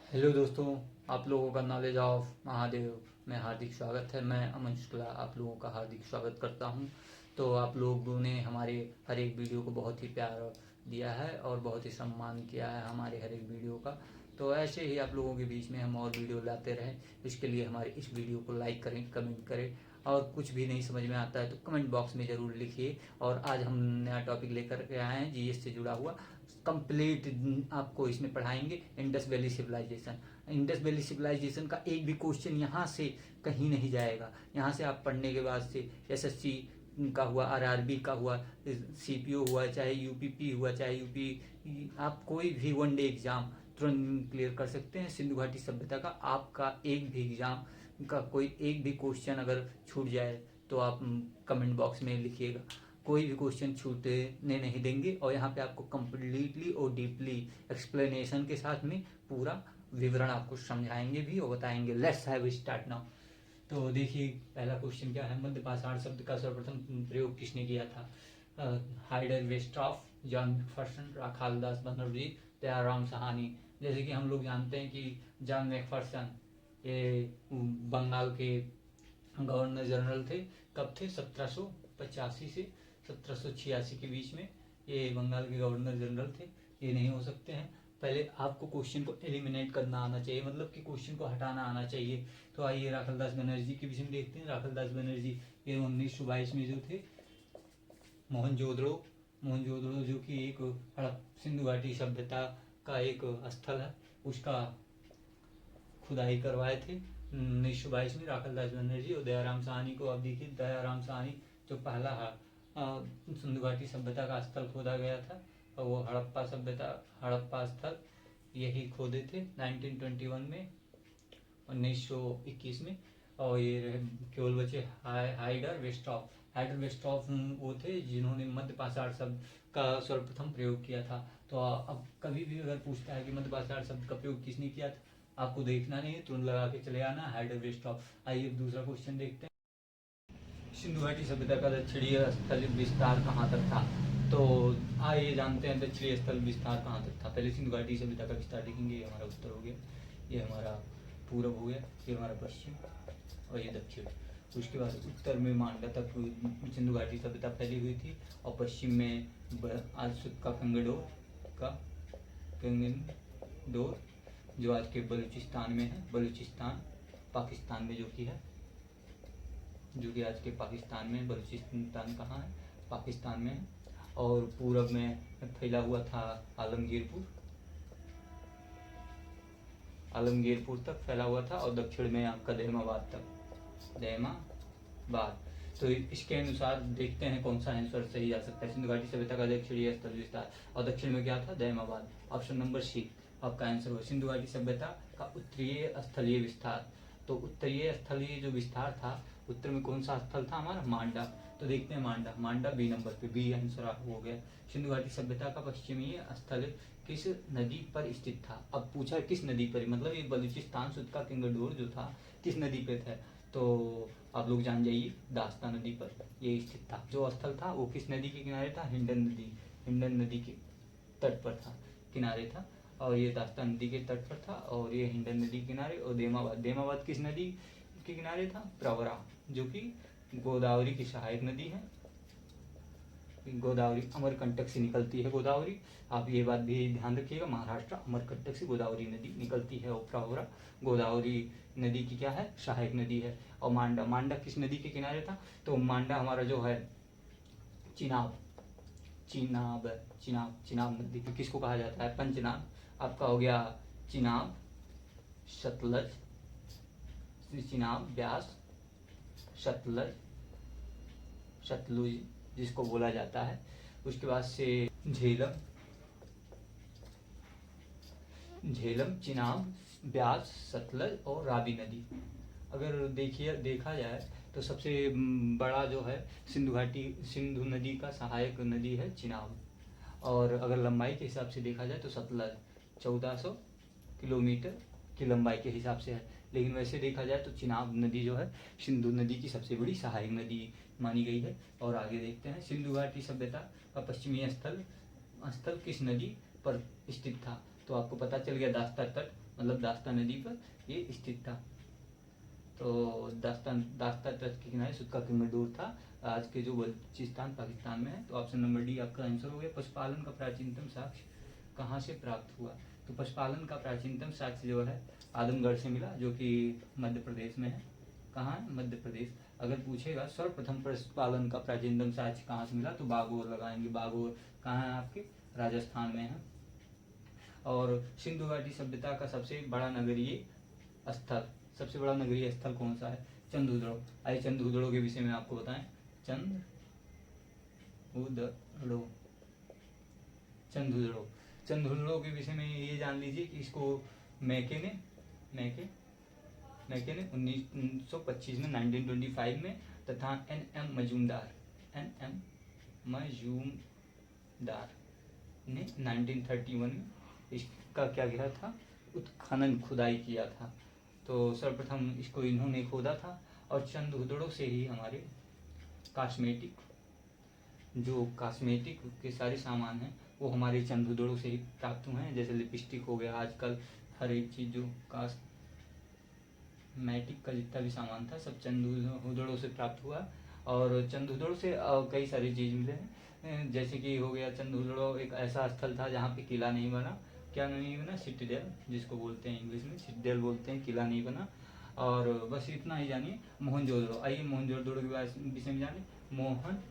Hello दोस्तों, आप लोगों का नॉलेज ऑफ महादेव में हार्दिक स्वागत है। मैं अमन शुक्ला आप लोगों का हार्दिक स्वागत करता हूं। तो आप लोगों ने हमारे हर एक वीडियो को बहुत ही प्यार दिया है और बहुत ही सम्मान किया है हमारे हर एक वीडियो का। तो ऐसे ही आप लोगों के बीच में हम और वीडियो लाते रहें। इसके लिए हमारे इस वीडियो को लाइक करें, कमेंट करें, और कुछ भी नहीं समझ में आता है तो कमेंट बॉक्स में ज़रूर लिखिए। और आज हम नया टॉपिक लेकर के आए हैं जीएस से जुड़ा हुआ कंप्लीट। आपको इसमें पढ़ाएंगे Indus valley civilisation. Indus valley civilisation का एक भी क्वेश्चन यहाँ से कहीं नहीं जाएगा। यहाँ से आप पढ़ने के बाद से एसएससी का हुआ, आरआरबी का हुआ, सीपीओ हुआ, चाहे यूपीपी हुआ, चाहे यूपी, आप कोई भी वनडे एग्जाम तुरंत क्लियर कर सकते हैं। सिंधु घाटी सभ्यता का आपका एक भी एग्जाम का कोई एक भी क्वेश्चन अगर छूट जाए तो आप कमेंट बॉक्स में लिखिएगा। कोई भी क्वेश्चन छूटने नहीं देंगे और यहाँ पे आपको कम्प्लीटली और डीपली एक्सप्लेनेशन के साथ में पूरा विवरण आपको समझाएंगे भी और बताएंगे। Let's have start now. तो देखिए पहला क्वेश्चन क्या है। मध्य पाषाण शब्द का सर्वप्रथम प्रयोग किसने किया था? हाइडर वेस्ट्रॉफ, जॉन मैकफर्सन, राखालदास बनर्जी, दयाराम साहनी। जैसे कि हम लोग जानते हैं कि जॉन मैकफर्सन ये बंगाल के गवर्नर जनरल थे। कब थे? 1785 से 1786 के बीच में ये बंगाल के गवर्नर जनरल थे। ये नहीं हो सकते हैं। पहले आपको क्वेश्चन को एलिमिनेट करना आना चाहिए, मतलब कि क्वेश्चन को हटाना आना चाहिए। तो आइए राखालदास बनर्जी के विषय में देखते हैं। राखालदास बनर्जी ये 1922 में जो थे मोहनजोदड़ो मोहनजोदड़ो जो कि एक सिंधु घाटी सभ्यता का एक स्थल है, उसका खुदाई करवाए थे 1922 में राखालदास बनर्जी। और दयाराम साहनी को आप देखिए, दयाराम साहनी जो पहला सिंधु घाटी सभ्यता का स्थल खोदा गया था और वो हड़प्पा सभ्यता, हड़प्पा स्थल यही खोदे थे 1921 में, 1921 में। और ये केवल बचे हाइडर वेस्टॉफ। हाइडर वेस्टॉफ वो थे जिन्होंने मध्य पाषाण शब्द का सर्वप्रथम प्रयोग किया था। तो अब कभी भी अगर पूछता है कि मध्य पाषाण शब्द का प्रयोग किसने किया था, आपको देखना नहीं है, तुरंत लगा के चले आना हाइडर वेस्टॉफ। आइए दूसरा क्वेश्चन देखते हैं। सिंधु घाटी सभ्यता का दक्षिणीय स्थल विस्तार कहाँ तक था? तो आइए जानते हैं दक्षिणीय स्थल विस्तार कहाँ तक था। पहले सिंधु घाटी सभ्यता का विस्तार देखेंगे। ये हमारा उत्तर हो गया, ये हमारा पूर्व हो गया, ये हमारा पश्चिम और ये दक्षिण। उसके बाद उत्तर में मांडा तक सिंधु घाटी सभ्यता फैली हुई थी और पश्चिम में आज का कंगडोर जो आज के बलूचिस्तान में है, बलूचिस्तान पाकिस्तान में जो कि आज के पाकिस्तान में, बलूचिस्तान कहाँ है? पाकिस्तान में है। और पूरब में फैला हुआ था आलमगीरपुर तक फैला हुआ था और दक्षिण में आपका दहमाबाद तक, दहमाबाद। तो इसके अनुसार देखते हैं कौन सा आंसर सही आ सकता है। सिंधु घाटी सभ्यता का दक्षिणीय स्थल विस्तार और दक्षिण में क्या था? दहमाबाद। ऑप्शन नंबर सी आपका आंसर हो। सिंधु घाटी सभ्यता का उत्तरीय स्थलीय विस्तार। तो उत्तरीय स्थलीय जो विस्तार था, उत्तर में कौन सा स्थल था हमारा? मांडा। तो देखते हैं मांडा बी नंबर पे, बी आंसर हो गया। सिंधु घाटी सभ्यता का पश्चिमी स्थल किस नदी पर स्थित था? अब पूछा किस नदी पर, मतलब ये बलूचिस्तान सुदका किंगडोर जो था किस नदी पे था? तो आप लोग जान जाइए, दास्ता नदी पर ये स्थित था। जो स्थल था वो किस नदी के किनारे था? हिंडन नदी के तट पर था, किनारे था। और ये दास्ता नदी के तट पर था और ये हिंडन नदी के किनारे। और देमाबाद किस नदी के किनारे था? प्रवरा, जो कि गोदावरी की सहायक नदी है। गोदावरी अमरकंटक से निकलती है गोदावरी। आप ये बात भी ध्यान रखिएगा, महाराष्ट्र अमरकंटक से गोदावरी नदी निकलती है। और प्रवरा गोदावरी नदी की क्या है? सहायक नदी है। और मांडा किस नदी के किनारे था? तो मांडा हमारा जो है चिनाब चिनाब नदी को किसको कहा जाता है? पंचनाब। आपका हो गया चिनाब, सतलज, चिनाब, ब्यास, सतलुज जिसको बोला जाता है। उसके बाद से झेलम, चिनाब, ब्यास, सतलज और रावी नदी। अगर देखा जाए तो सबसे बड़ा जो है सिंधु नदी का सहायक नदी है चिनाब। और अगर लंबाई के हिसाब से देखा जाए तो सतलज 1400 किलोमीटर की लंबाई के हिसाब से है। लेकिन वैसे देखा जाए तो चिनाब नदी जो है सिंधु नदी की सबसे बड़ी सहायक नदी मानी गई है। और आगे देखते हैं, सिंधु घाटी सभ्यता का पश्चिमी स्थल किस नदी पर स्थित था? तो आपको पता चल गया, दास्ता तट मतलब दास्ता नदी पर ये स्थित था। तो दास्ता तट के किनारे सुक्का किंगडोर था, आज के जो बलूचिस्तान पाकिस्तान में है। तो ऑप्शन नंबर डी आपका आंसर हो गया। पशुपालन का प्राचीनतम साक्ष्य कहाँ से प्राप्त हुआ? तो पशुपालन का प्राचीनतम साक्ष्य जो है आदमगढ़ से मिला, जो कि मध्य प्रदेश में है। कहाँ है? मध्य प्रदेश। अगर पूछेगा सर्वप्रथम पशुपालन का प्राचीनतम साक्ष्य कहाँ से मिला, तो बागोर लगाएंगे। बागोर कहाँ है? आपके राजस्थान में है। और सिंधु घाटी सभ्यता का सबसे बड़ा नगरीय स्थल, सबसे बड़ा नगरीय स्थल कौन सा है? चंद्रहुदड़ो। आइए चंद्रहुदड़ो के विषय में आपको बताएं। चंद्रहुदड़ो के विषय में ये जान लीजिए कि इसको मैके ने 1925 में 1925 में तथा एन एम मजूमदार ने 1931 में इसका क्या किया था? उत्खनन, खुदाई किया था। तो सर्वप्रथम इसको इन्होंने खोदा था। और चंद्रहुदड़ो से ही हमारे कॉस्मेटिक के सारे सामान हैं वो हमारे चंद्रहुदड़ो से ही प्राप्त हुए हैं। जैसे लिपस्टिक हो गया, आजकल हर एक चीज़ जो कॉस्मेटिक का जितना भी सामान था सब चंद्रहुदड़ो से प्राप्त हुआ। और चंद्रहुदड़ो से कई सारी चीज़ मिले हैं। जैसे कि हो गया, चंद्रहुदड़ो एक ऐसा स्थल था जहाँ पे किला नहीं बना। क्या नहीं बना? सिटिडेल, जिसको बोलते हैं इंग्लिश में सिटिडेल बोलते हैं, किला नहीं बना। और बस इतना ही जानिए। मोहनजोदड़ो, आइए मोहनजोदड़ो के विषय में जाने। मोहनजोदड़ो,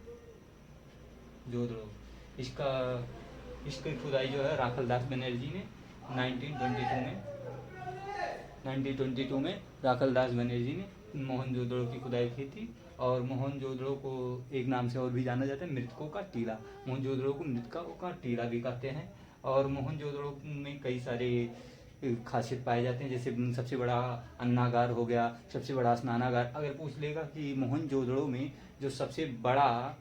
इसकी खुदाई जो है राखलदास बनर्जी ने 1922 में राखलदास बनर्जी ने मोहनजोदड़ो की खुदाई की थी। और मोहनजोदड़ो को एक नाम से और भी जाना जाता है, मृतकों का टीला। मोहनजोदड़ो को मृतकों का टीला भी कहते हैं। और मोहनजोदड़ो में कई सारे खासियत पाए जाते हैं। जैसे सबसे बड़ा अन्नागार हो गया, सबसे बड़ा स्नानागार। अगर पूछ लेगा कि मोहनजोदड़ो में जो सबसे बड़ा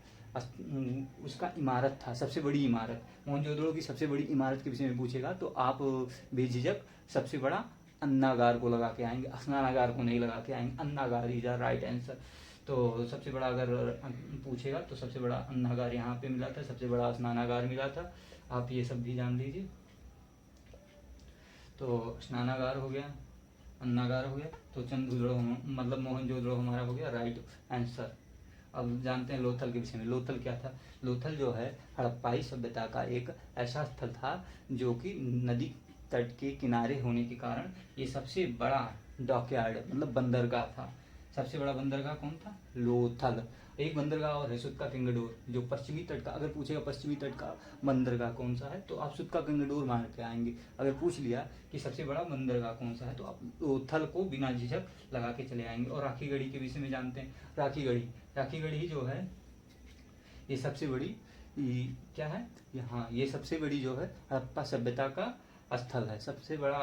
उसका इमारत था, सबसे बड़ी इमारत, मोहनजोदड़ो की सबसे बड़ी इमारत के विषय में पूछेगा तो आप बेझिझक सबसे बड़ा अन्नागार को लगा के आएंगे, स्नानागार को नहीं लगा के आएंगे। अन्नागार इज द राइट आंसर। तो सबसे बड़ा अगर पूछेगा तो सबसे बड़ा अन्नागार यहाँ पे मिला था, सबसे बड़ा स्नानागार मिला था। आप ये सब भी जान लीजिए। तो स्नानागार हो गया, अन्नागार हो गया, तो चंद्रहुदड़ो मतलब मोहनजोदड़ो हमारा हो गया राइट आंसर। अब जानते हैं लोथल के विषय में। लोथल क्या था? लोथल जो है हड़प्पाई सभ्यता का एक ऐसा स्थल था जो कि नदी तट के किनारे होने के कारण ये सबसे बड़ा डॉकयार्ड मतलब बंदरगाह था। सबसे बड़ा बंदरगाह कौन था? लोथल। एक बंदरगाह और है सुक्का किंगडोर, जो पश्चिमी तट का, अगर पूछेगा पश्चिमी तट का बंदरगाह कौन सा है तो आप सुक्का किंगडोर मान के आएंगे। अगर पूछ लिया कि सबसे बड़ा बंदरगाह कौन सा है तो आप लोथल को बिना झिझक लगा के चले आएंगे। और राखीगढ़ी के विषय में जानते हैं। राखीगढ़ी जो है ये सबसे बड़ी क्या है यहाँ, ये सबसे बड़ी जो है हड़प्पा सभ्यता का स्थल है। सबसे बड़ा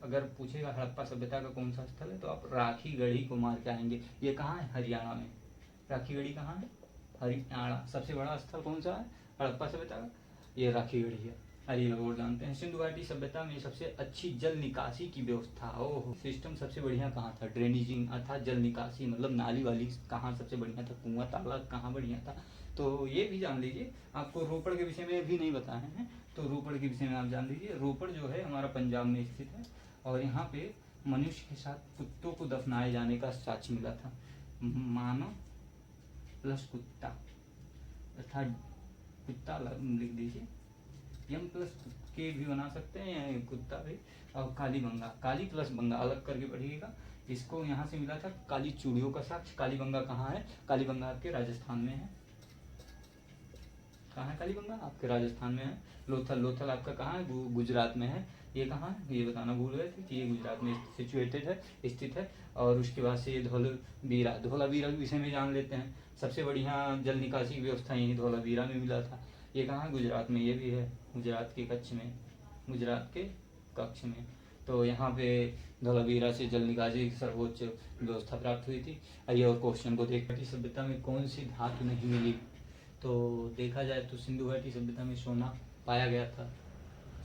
अगर पूछेगा हड़प्पा सभ्यता का कौन सा स्थल है तो आप राखीगढ़ी को मार के आएंगे। ये कहाँ है? हरियाणा में। राखीगढ़ी कहाँ है? हरियाणा। सबसे बड़ा स्थल कौन सा है हड़प्पा सभ्यता का? ये राखीगढ़ी है। अरे और जानते हैं सिंधु घाटी सभ्यता में सबसे अच्छी जल निकासी की व्यवस्था, ओह सिस्टम सबसे बढ़िया कहाँ था? ड्रेनेजिंग अर्थात जल निकासी, मतलब नाली वाली कहाँ सबसे बढ़िया था? कुआं तालाब कहाँ बढ़िया था? तो ये भी जान लीजिए। आपको रोपड़ के विषय में भी नहीं बताए हैं तो रोपड़ के विषय में आप जान लीजिए। रोपड़ जो है हमारा पंजाब में स्थित है और यहाँ पे मनुष्य के साथ कुत्तों को दफनाए जाने का साक्ष्य मिला था। मानव प्लस कुत्ता अर्थात कुत्ता लिख दीजिए, यम प्लस के भी बना सकते हैं या कुत्ता भी। और काली प्लस बंगा अलग करके पढ़िएगा। इसको यहाँ से मिला था काली चूड़ियों का साक्ष्य। कालीबंगा कहाँ है? कालीबंगा आपके राजस्थान में है। कहाँ है कालीबंगा? आपके राजस्थान में है। लोथल आपका कहाँ है? गुजरात में है। ये कहाँ है ये बताना भूल गए थे कि ये गुजरात में सिचुएटेड है, स्थित है। और उसके बाद से ये धौलावीरा के विषय में जान लेते हैं। सबसे बढ़िया जल निकासी की व्यवस्था यही धौलावीरा में मिला था। ये कहाँ है? गुजरात में। ये भी है गुजरात के कच्छ में। तो यहाँ पे धौलावीरा से जल निकासी की सर्वोच्च व्यवस्था प्राप्त हुई थी। आइए और क्वेश्चन को देखते हैं। सभ्यता में कौन सी धातु नहीं मिली? तो देखा जाए तो सिंधु घाटी सभ्यता में सोना पाया गया था,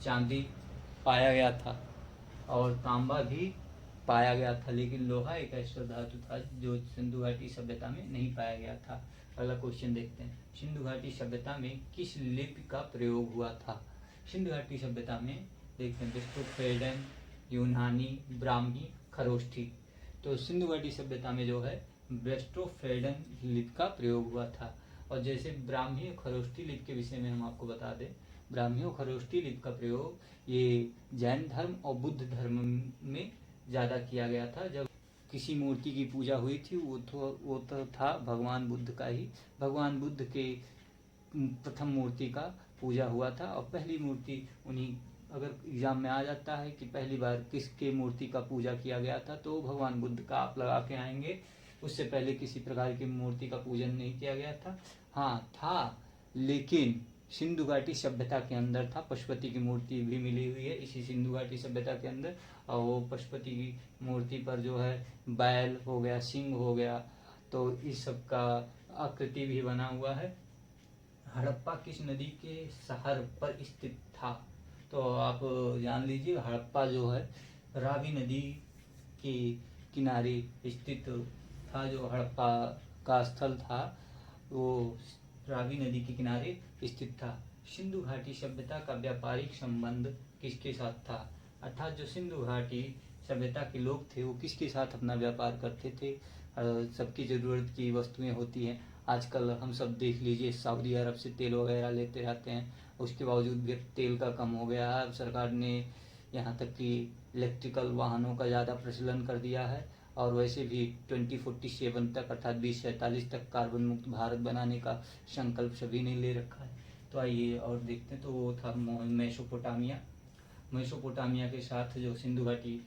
चांदी पाया गया था और तांबा भी पाया गया था, लेकिन लोहा एक ऐसा धातु था जो सिंधु घाटी सभ्यता में नहीं पाया गया था। अगला क्वेश्चन देखते हैं। सिंधु घाटी सभ्यता में किस लिपि का प्रयोग हुआ था? सिंधु घाटी सभ्यता में देखते हैं विष्णुपैडन यूनानी, ब्राह्मी, खरोष्ठी। तो सिंधु घाटी सभ्यता में जो है ब्रेस्टोफेडन लिपि का प्रयोग हुआ था। और जैसे ब्राह्मी और खरोष्ठी लिपि के विषय में हम आपको बता दें, ब्राह्मी और खरोष्ठी लिपि का प्रयोग ये जैन धर्म और बुद्ध धर्म में ज़्यादा किया गया था। जब किसी मूर्ति की पूजा हुई थी वो तो था भगवान बुद्ध का ही। भगवान बुद्ध के प्रथम मूर्ति का पूजा हुआ था और पहली मूर्ति उन्हीं, अगर एग्जाम में आ जाता है कि पहली बार किसके मूर्ति का पूजा किया गया था तो भगवान बुद्ध का आप लगा के आएंगे। उससे पहले किसी प्रकार की मूर्ति का पूजन नहीं किया गया था। हाँ था, लेकिन सिंधु घाटी सभ्यता के अंदर था। पशुपति की मूर्ति भी मिली हुई है इसी सिंधु घाटी सभ्यता के अंदर। और वो पशुपति की मूर्ति पर जो है बैल हो गया, सिंह हो गया, तो इस सब का आकृति भी बना हुआ है। हड़प्पा किस नदी के शहर पर स्थित था? तो आप जान लीजिए, हड़प्पा जो है रावी नदी के किनारे स्थित था। जो हड़प्पा का स्थल था वो रावी नदी के किनारे स्थित था। सिंधु घाटी सभ्यता का व्यापारिक संबंध किसके साथ था? अर्थात जो सिंधु घाटी सभ्यता के लोग थे वो किसके साथ अपना व्यापार करते थे? सबकी ज़रूरत की वस्तुएं होती हैं। आजकल हम सब देख लीजिए, सऊदी अरब से तेल वगैरह लेते रहते हैं, उसके बावजूद भी तेल का कम हो गया है। अब सरकार ने यहाँ तक कि इलेक्ट्रिकल वाहनों का ज़्यादा प्रचलन कर दिया है। और वैसे भी 2047 तक अर्थात 2047 तक कार्बन मुक्त भारत बनाने का संकल्प सभी ने ले रखा है। तो आइए और देखते हैं। तो वो था मेसोपोटामिया। मेसोपोटामिया के साथ जो सिंधु घाटी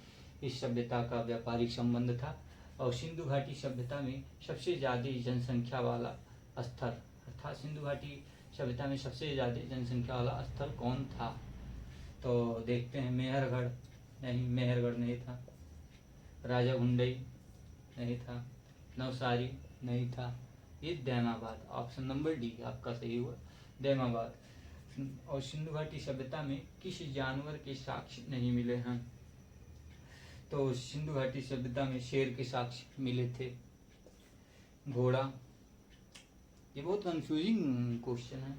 इस सभ्यता का व्यापारिक संबंध था। और सिंधु घाटी सभ्यता में सबसे ज़्यादा जनसंख्या वाला स्थल, अर्थात सिंधु घाटी सभ्यता में सबसे ज़्यादा जनसंख्या वाला स्थल कौन था? तो देखते हैं। मेहरगढ़ नहीं, मेहरगढ़ नहीं था। राजा हुंडई नहीं था। नवसारी नहीं था। ये दैमाबाद, ऑप्शन नंबर डी आपका सही हुआ, दैमाबाद। और सिंधु घाटी सभ्यता में किस जानवर के साक्ष्य नहीं मिले हैं? तो सिंधु घाटी सभ्यता में शेर के साक्ष्य मिले थे। घोड़ा, ये बहुत कंफ्यूजिंग क्वेश्चन है,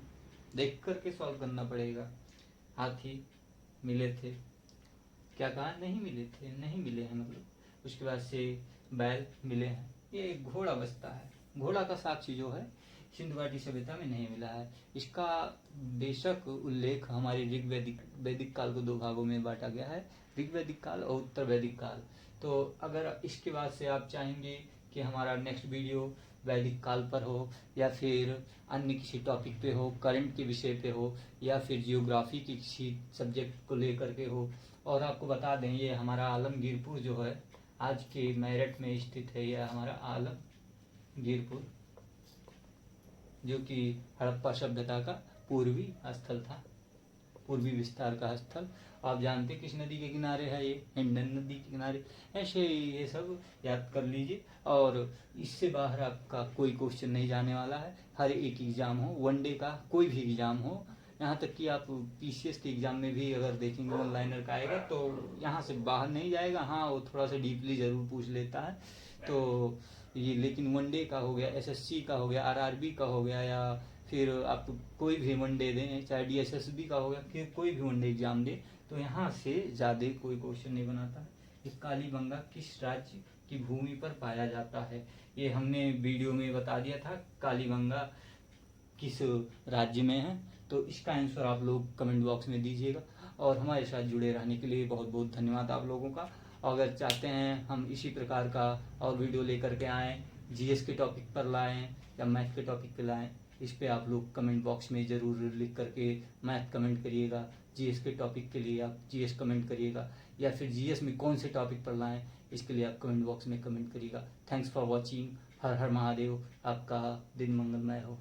देख करके सॉल्व करना पड़ेगा। हाथी मिले थे, क्या कहा? नहीं मिले थे, नहीं मिले हैं मतलब। उसके बाद से बैल मिले हैं, ये घोड़ा बचता है। घोड़ा का साक्ष्य जो है सिंधु घाटी सभ्यता में नहीं मिला है। इसका बेशक उल्लेख हमारे वैदिक काल को दो भागों में बांटा गया है, ऋग्वैदिक काल और उत्तर वैदिक काल। तो अगर इसके बाद से आप चाहेंगे कि हमारा नेक्स्ट वीडियो वैदिक काल पर हो या फिर अन्य किसी टॉपिक पे हो, करंट के विषय पे हो या फिर जियोग्राफी की किसी सब्जेक्ट को लेकर के हो। और आपको बता दें, ये हमारा आलमगीरपुर जो है आज के मेरठ में स्थित है। यह हमारा आलमगीरपुर जो कि हड़प्पा सभ्यता का पूर्वी स्थल था, पूर्वी विस्तार का स्थल। आप जानते किस नदी के किनारे है? ये हिंडन नदी के किनारे। ऐसे ये सब याद कर लीजिए। और इससे बाहर आपका कोई क्वेश्चन नहीं जाने वाला है। हर एक एग्जाम हो, वनडे का कोई भी एग्जाम हो, यहाँ तक कि आप पीसीएस के एग्जाम में भी अगर देखेंगे ऑनलाइनर का आएगा तो यहाँ से बाहर नहीं जाएगा। हाँ, वो थोड़ा सा डीपली ज़रूर पूछ लेता है। तो ये लेकिन वनडे का हो गया, एसएससी का हो गया, आरआरबी का हो गया, या फिर आप कोई भी वनडे दें, चाहे डीएसएसबी का हो गया, फिर कोई भी वनडे एग्जाम दें, तो यहाँ से ज़्यादा कोई क्वेश्चन नहीं बनाता है। ये कालीबंगा किस राज्य की भूमि पर पाया जाता है? ये हमने वीडियो में बता दिया था, कालीबंगा किस राज्य में है। तो इसका आंसर आप लोग कमेंट बॉक्स में दीजिएगा। और हमारे साथ जुड़े रहने के लिए बहुत बहुत धन्यवाद आप लोगों का। अगर चाहते हैं हम इसी प्रकार का और वीडियो लेकर के आएँ, जीएस के टॉपिक पर लाएँ या मैथ के टॉपिक पर लाएँ, इस पे आप लोग कमेंट बॉक्स में ज़रूर लिख करके मैथ कमेंट करिएगा। जीएस के टॉपिक के लिए आप जीएस कमेंट करिएगा, या फिर जीएस में कौन से टॉपिक पर लाएँ इसके लिए आप कमेंट बॉक्स में कमेंट करिएगा। Thanks for watching. हर हर महादेव। आपका दिन मंगलमय हो।